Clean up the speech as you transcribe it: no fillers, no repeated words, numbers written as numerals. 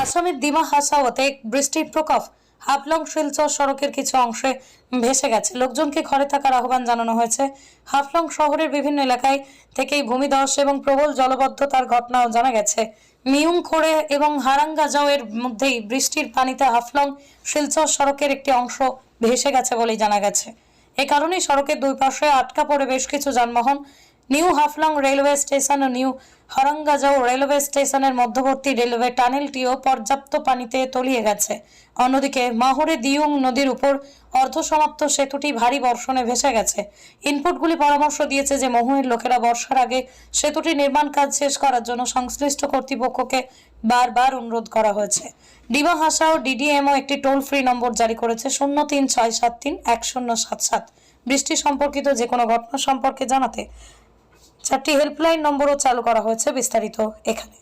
আসামের ডিমা হাসাওয়াতে বৃষ্টির প্রকোপ, হাফলং শিলচর সড়কের কিছু অংশে ভেসে গেছে। লোকজনকে ঘরে থাকার আহ্বান জানানো হয়েছে। হাফলং শহরের বিভিন্ন এলাকায় থেকেই ভূমিধস এবং প্রবল জলবদ্ধতার ঘটনাও জানা গেছে। মিউংখোড়ে এবং হারাঙ্গাজাও এর মধ্যেই বৃষ্টির পানিতে হাফলং শিলচর সড়কের একটি অংশ ভেসে গেছে বলেই জানা গেছে। এ কারণেই সড়কের দুই পাশে আটকা পড়ে বেশ কিছু যানবাহন। নিউ হাফলং রেলওয়ে স্টেশন ও নিউ হারাঙ্গাজাও রেলওয়ে স্টেশনের মধ্যবর্তী রেলওয়ে টানেলটিও পর্যাপ্ত পানিতে তলিয়ে গেছে। অন্যদিকে মাহুরে দিউং নদীর উপর অর্ধসমাপ্ত সেতুটি ভারী বর্ষণে ভেসে গেছে। ইনপুটগুলি পরামর্শ দিয়েছে যে মহুয়ের লোকেরা বর্ষার আগে সেতুটি নির্মাণ কাজ শেষ করার জন্য সংশ্লিষ্ট কর্তৃপক্ষকে বারবার অনুরোধ করা হয়েছে। ডিমা হাসাও ডিডিএমও একটি টোল ফ্রি নম্বর জারি করেছে 0367310077। বৃষ্টি সম্পর্কিত যে কোনো ঘটনা সম্পর্কে জানাতে 4টি হেল্পলাইন নম্বরও চালু করা হয়েছে। বিস্তারিত এখানে।